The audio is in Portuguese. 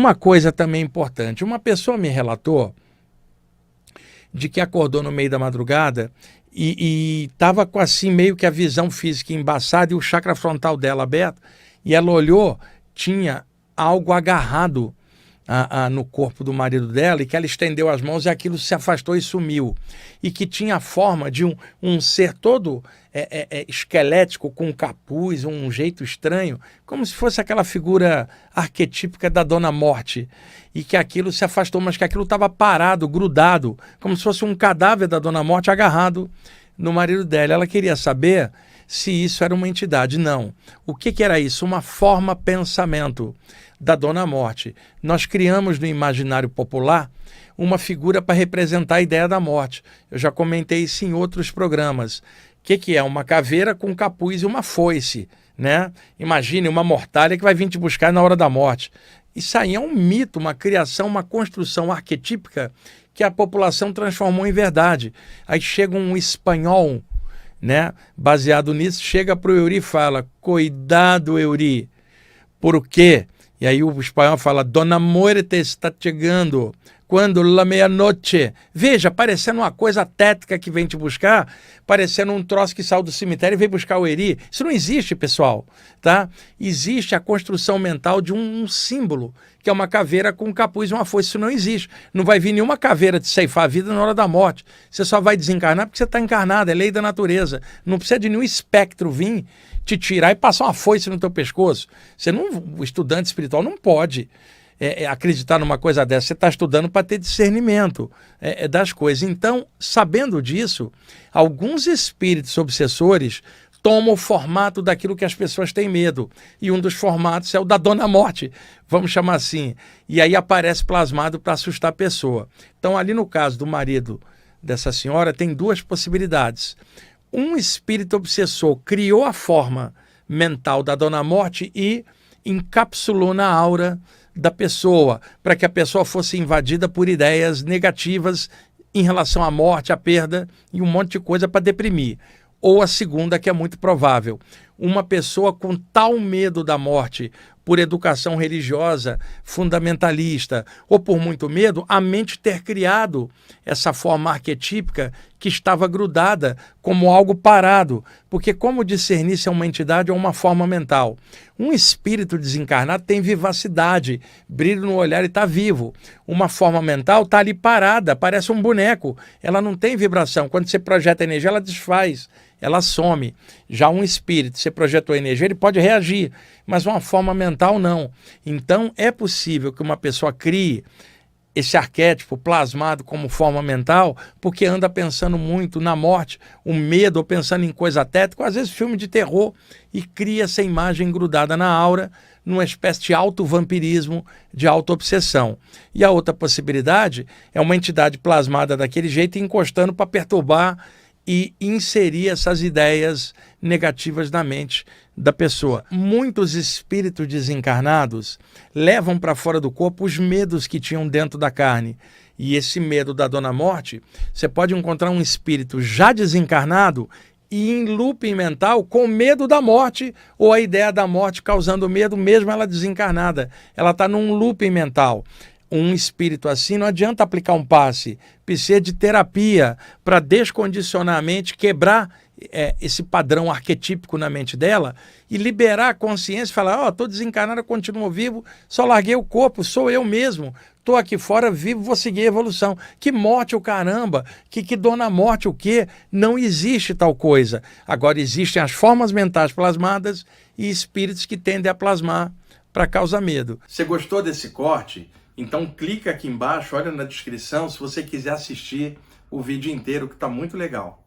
uma coisa também importante. Uma pessoa me relatou de que acordou no meio da madrugada e estava com assim meio que a visão física embaçada e o chakra frontal dela aberto, e ela olhou, tinha algo agarrado no corpo do marido dela, e que ela estendeu as mãos e aquilo se afastou e sumiu, e que tinha a forma de um ser todo esquelético, com capuz, um jeito estranho, como se fosse aquela figura arquetípica da Dona Morte, e que aquilo se afastou, mas que aquilo estava parado, grudado, como se fosse um cadáver da Dona Morte agarrado no marido dela. Ela queria saber se isso era uma entidade. Não. O que era isso? Uma forma-pensamento da Dona Morte. Nós criamos no imaginário popular uma figura para representar a ideia da morte. Eu já comentei isso em outros programas. O que é? Uma caveira com capuz e uma foice, né? Imagine uma mortalha que vai vir te buscar na hora da morte. Isso aí é um mito, uma criação, uma construção arquetípica que a população transformou em verdade. Aí chega um espanhol, né? Baseado nisso, chega para o Eury e fala: cuidado, Eury, por quê? E aí o espanhol fala: Dona Muerte está chegando. Quando la meia-noite. Veja, parecendo uma coisa tétrica que vem te buscar, parecendo um troço que saiu do cemitério e vem buscar o Eury. Isso não existe, pessoal, tá? Existe a construção mental de um símbolo, que é uma caveira com um capuz e uma foice. Isso não existe. Não vai vir nenhuma caveira te ceifar a vida na hora da morte. Você só vai desencarnar porque você está encarnado, é lei da natureza. Não precisa de nenhum espectro vir te tirar e passar uma foice no teu pescoço. O estudante espiritual não pode acreditar numa coisa dessa. Você está estudando para ter discernimento das coisas. Então, sabendo disso, alguns espíritos obsessores tomam o formato daquilo que as pessoas têm medo. E um dos formatos é o da Dona Morte, vamos chamar assim. E aí aparece plasmado para assustar a pessoa. Então, ali no caso do marido dessa senhora, tem duas possibilidades. Um espírito obsessor criou a forma mental da Dona Morte e encapsulou na aura da pessoa, para que a pessoa fosse invadida por ideias negativas em relação à morte, à perda e um monte de coisa para deprimir. Ou a segunda, que é muito provável, uma pessoa com tal medo da morte, por educação religiosa, fundamentalista, ou por muito medo, a mente ter criado essa forma arquetípica que estava grudada como algo parado. Porque como discernir se é uma entidade ou uma forma mental? Um espírito desencarnado tem vivacidade, brilho no olhar e está vivo. Uma forma mental está ali parada, parece um boneco. Ela não tem vibração. Quando você projeta energia, ela desfaz, ela some. Já um espírito, você projetou energia, ele pode reagir, mas uma forma mental não. Então é possível que uma pessoa crie esse arquétipo plasmado como forma mental, porque anda pensando muito na morte, o medo, ou pensando em coisa tétrica, às vezes filme de terror, e cria essa imagem grudada na aura, numa espécie de auto-vampirismo, de auto-obsessão. E a outra possibilidade é uma entidade plasmada daquele jeito, encostando para perturbar e inserir essas ideias negativas na mente da pessoa. Muitos espíritos desencarnados levam para fora do corpo os medos que tinham dentro da carne. E esse medo da Dona Morte, você pode encontrar um espírito já desencarnado e em looping mental com medo da morte, ou a ideia da morte causando medo, mesmo ela desencarnada. Ela está num looping mental. Um espírito assim, não adianta aplicar um passe, precisa de terapia para descondicionar a mente, quebrar esse padrão arquetípico na mente dela e liberar a consciência e falar: estou desencarnado, eu continuo vivo, só larguei o corpo, sou eu mesmo, estou aqui fora vivo, vou seguir a evolução. Que morte o caramba, que Dona Morte o quê? Não existe tal coisa. Agora existem as formas mentais plasmadas e espíritos que tendem a plasmar para causar medo. Você gostou desse corte? Então clica aqui embaixo, olha na descrição se você quiser assistir o vídeo inteiro, que está muito legal.